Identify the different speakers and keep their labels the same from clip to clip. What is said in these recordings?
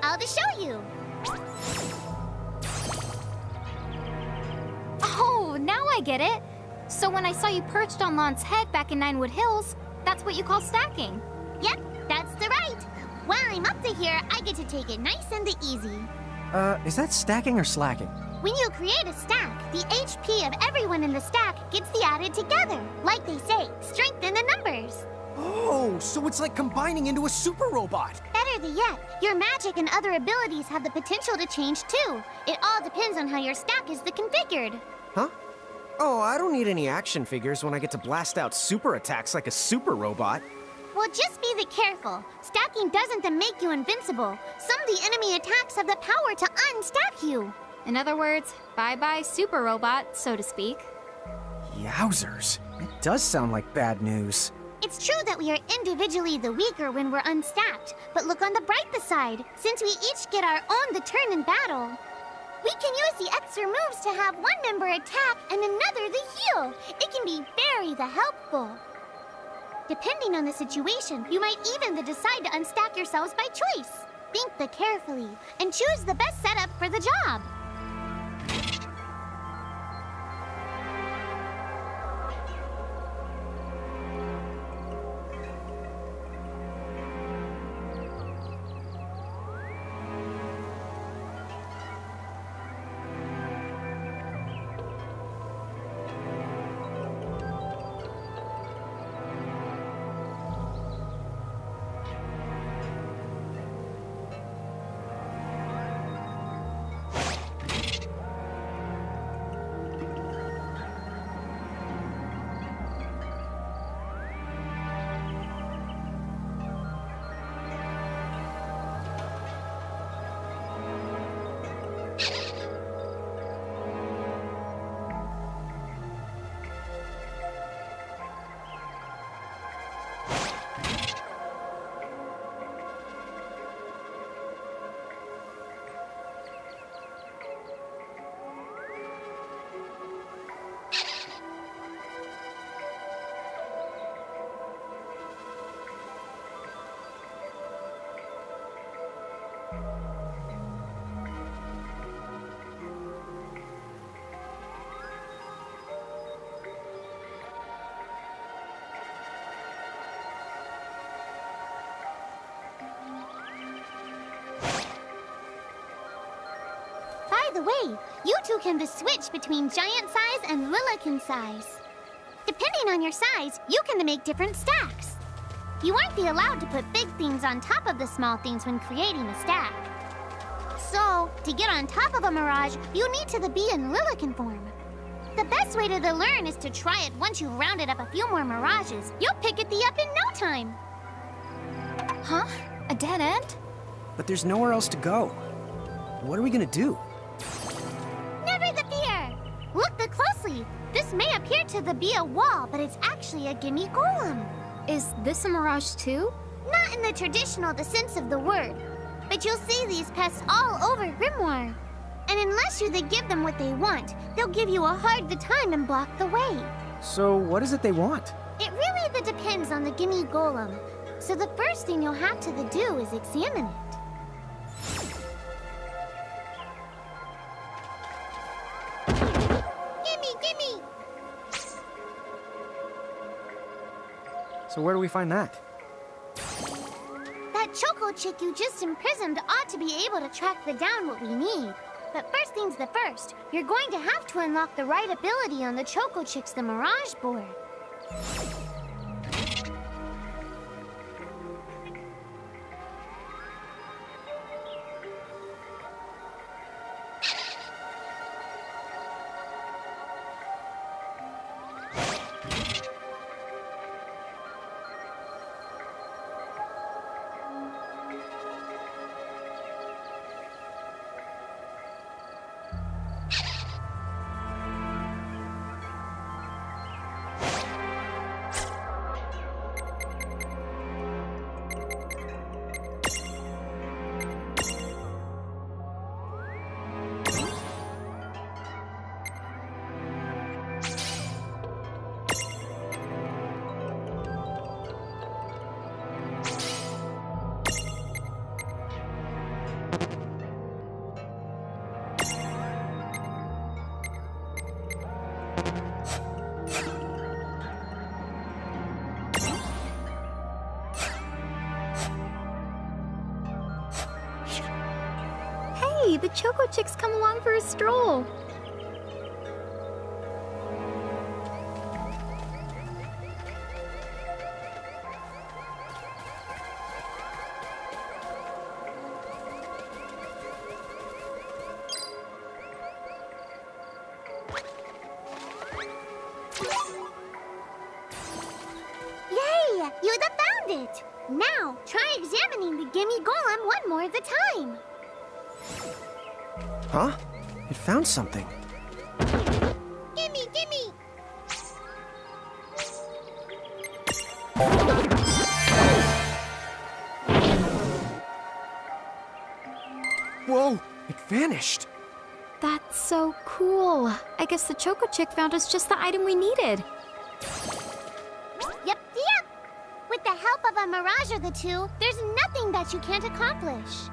Speaker 1: I'll just show you.
Speaker 2: Oh, now I get it. So when I saw you perched on Lon's head back in Ninewood Hills, that's what you call stacking.
Speaker 1: Yep, that's the right. While I'm up to here, I get to take it nice and easy.
Speaker 3: Is that stacking or slacking?
Speaker 1: When you create a stack, the HP of everyone in the stack gets the added together. Like they say, strength in the numbers.
Speaker 3: Oh, so it's like combining into a super robot.
Speaker 1: Better yet, your magic and other abilities have the potential to change too. It all depends on how your stack is configured.
Speaker 3: Huh? Oh, I don't need any action figures when I get to blast out super attacks like a super robot.
Speaker 1: Well, just be careful. Stacking doesn't then make you invincible. Some of the enemy attacks have the power to unstack you.
Speaker 2: In other words, bye-bye super robot, so to speak.
Speaker 3: Yowzers. It does sound like bad news.
Speaker 1: It's true that we are individually the weaker when we're unstacked, but look on the brighter side. Since we each get our own turn in battle, we can use the extra moves to have one member attack and another the heal. It can be very helpful. Depending on the situation, you might even decide to unstack yourselves by choice. Think carefully and choose the best setup for the job. By the way, you two can switch between giant size and Lillican size. Depending on your size, you can make different stacks. You aren't allowed to put big things on top of the small things when creating a stack. So, to get on top of a mirage, you need to be in Lillican form. The best way to learn is to try it once you've rounded up a few more mirages. You'll pick it up in no time.
Speaker 2: Huh? A dead end?
Speaker 3: But there's nowhere else to go. What are we gonna do?
Speaker 1: Never the fear! Look closely. This may appear to be a wall, but it's actually a gimme golem.
Speaker 2: Is this a mirage too?
Speaker 1: Not in the traditional sense of the word, but you'll see these pests all over Grimoire. And unless you give them what they want, they'll give you a hard time and block the way.
Speaker 3: So what is it they want?
Speaker 1: It really depends on the gimme golem. So the first thing you'll have to do is examine it. Gimme!
Speaker 3: So where do we find that?
Speaker 1: That Choco Chick you just imprisoned ought to be able to track down what we need. But first things first, you're going to have to unlock the right ability on the Choco Chick's Mirage board.
Speaker 2: Hey, the Choco Chick's come along for a stroll.
Speaker 1: Yay! You found it! Now, try examining the Gimme Golem one more at a time.
Speaker 3: Huh? It found something.
Speaker 1: Gimme, gimme!
Speaker 3: Whoa! It vanished.
Speaker 2: That's so cool. I guess the Choco Chick found us just the item we needed.
Speaker 1: Yep. With the help of a Mirage or the two, there's nothing that you can't accomplish.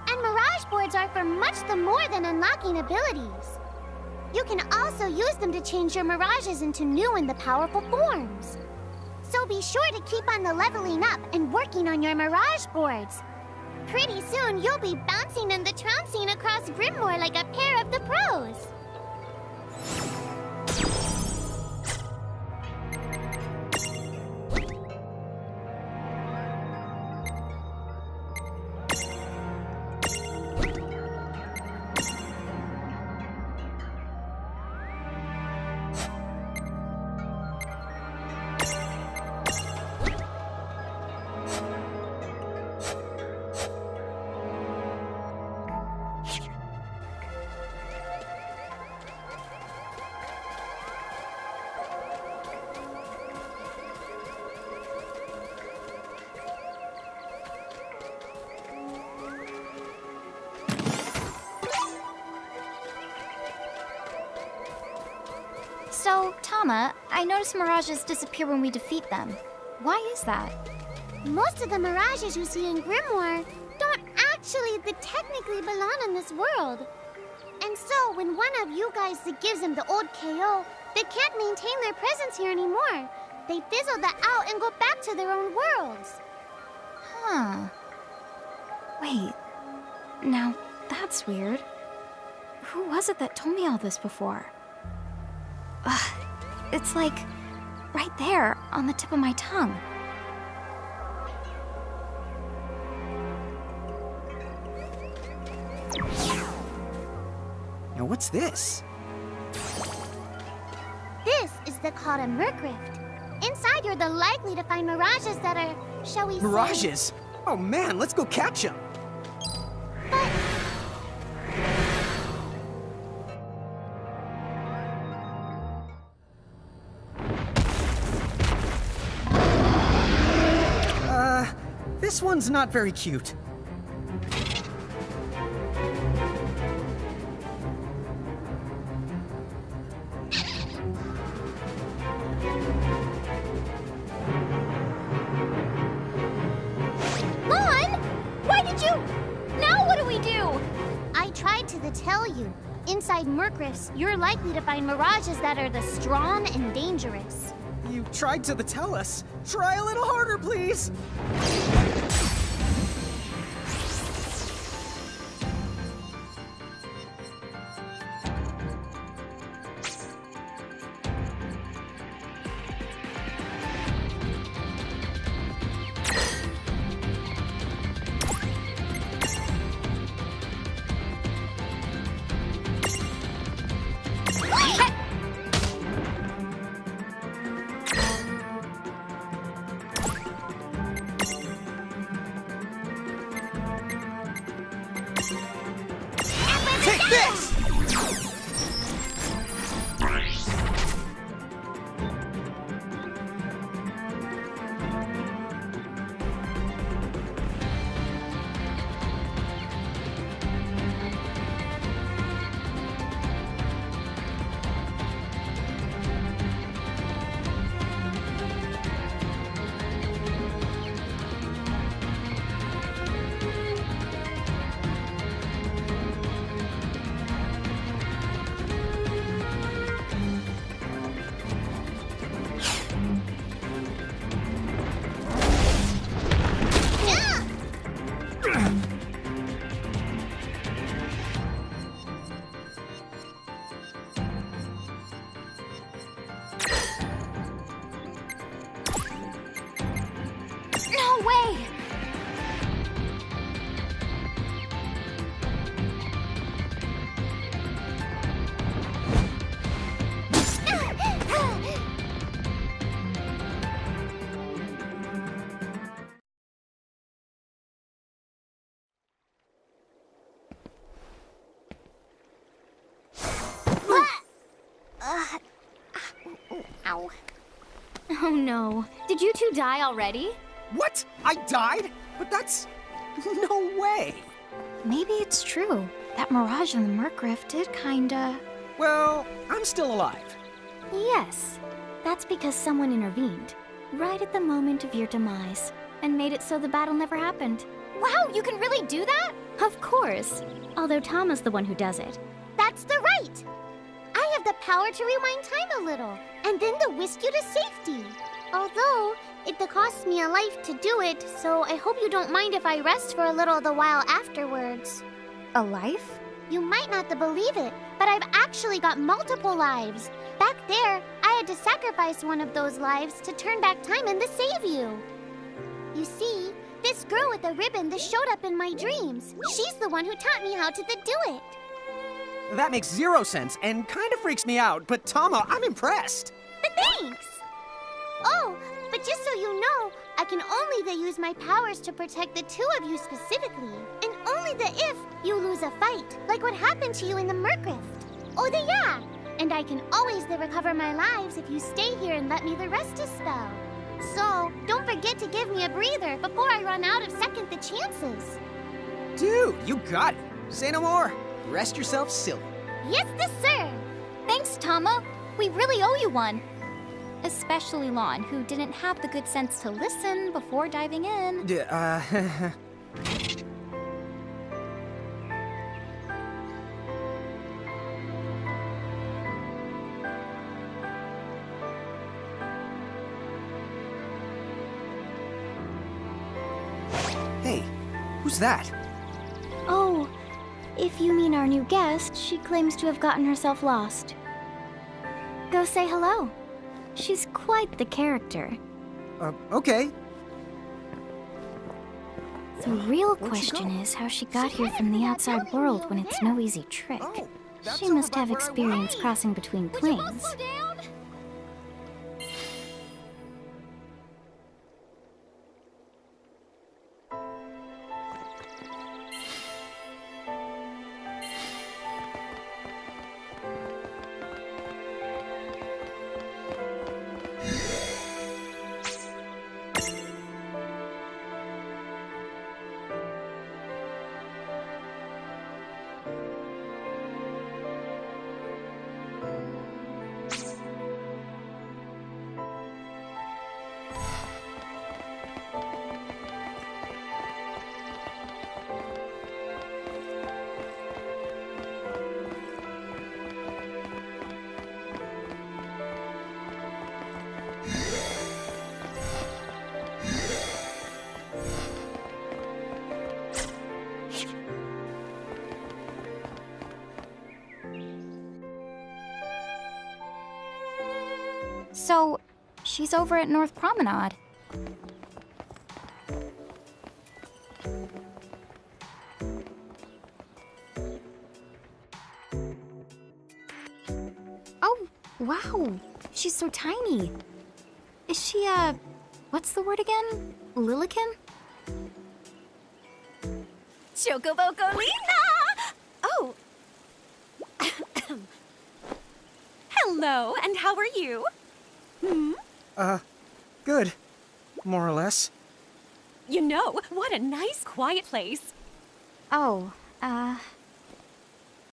Speaker 1: And Mirage boards are for much the more than unlocking abilities. You can also use them to change your Mirages into new and the powerful forms. So be sure to keep on the leveling up and working on your Mirage boards. Pretty soon, you'll be bouncing and the trouncing across Grimoire like a pair of the pros.
Speaker 2: So, Tama, I noticed Mirages disappear when we defeat them. Why is that?
Speaker 1: Most of the Mirages you see in Grimoire don't actually technically belong in this world. And so, when one of you guys gives them the old KO, they can't maintain their presence here anymore. They fizzle that out and go back to their own worlds.
Speaker 2: Huh. Wait. Now, that's weird. Who was it that told me all this before? It's like right there on the tip of my tongue.
Speaker 3: Now what's this?
Speaker 1: This is called a Merc Rift. Inside, you're likely to find Mirages that are, shall we say...
Speaker 3: Mirages? Oh man, let's go catch them! This one's not very cute.
Speaker 2: Lon! Why did you... Now what do we do?
Speaker 1: I tried to tell you. Inside Merc Rifts, you're likely to find Mirages that are the strong and dangerous.
Speaker 3: You tried to tell us. Try a little harder, please! Take this!
Speaker 1: Ow.
Speaker 2: Oh no. Did you two die already?
Speaker 3: What? I died? But that's... no way.
Speaker 2: Maybe it's true. That mirage in the Murkriff did kinda...
Speaker 3: Well, I'm still alive.
Speaker 2: Yes. That's because someone intervened. Right at the moment of your demise. And made it so the battle never happened.
Speaker 1: Wow, you can really do that?
Speaker 2: Of course. Although Tama's the one who does it.
Speaker 1: That's the right. I have the power to rewind time a little, and then to whisk you to safety. Although, it costs me a life to do it, so I hope you don't mind if I rest for a little the while afterwards.
Speaker 2: A life?
Speaker 1: You might not believe it, but I've actually got multiple lives. Back there, I had to sacrifice one of those lives to turn back time and to save you. You see, this girl with the ribbon that showed up in my dreams, she's the one who taught me how to do it.
Speaker 3: That makes 0 sense and kind of freaks me out, but Tama, I'm impressed.
Speaker 1: Thanks! Oh, but just so you know, I can only use my powers to protect the two of you specifically. And only if you lose a fight, like what happened to you in the Murkrift. Oh, yeah! And I can always recover my lives if you stay here and let me rest a spell. So, don't forget to give me a breather before I run out of second the chances.
Speaker 3: Dude, you got it. Say no more. Rest yourself silly.
Speaker 1: Yes, sir!
Speaker 2: Thanks, Tama. We really owe you one. Especially Lon, who didn't have the good sense to listen before diving in.
Speaker 3: Hey, who's that?
Speaker 2: Oh, if you mean our new guest, she claims to have gotten herself lost. Go say hello. She's quite the character.
Speaker 3: Okay.
Speaker 2: The real
Speaker 3: Where'd she
Speaker 2: question
Speaker 3: go?
Speaker 2: is how she got here from the outside world when it's no easy trick.
Speaker 3: Oh, that's
Speaker 2: She
Speaker 3: over
Speaker 2: must
Speaker 3: by
Speaker 2: have
Speaker 3: where I
Speaker 2: experience
Speaker 3: was.
Speaker 2: crossing between planes.
Speaker 1: down?
Speaker 2: So, she's over at North Promenade. Oh, wow. She's so tiny. Is she, what's the word again? Lilican?
Speaker 4: Chocobocolina! Oh. Hello, and how are you?
Speaker 3: Good. More or less.
Speaker 4: You know, what a nice, quiet place.
Speaker 2: Oh,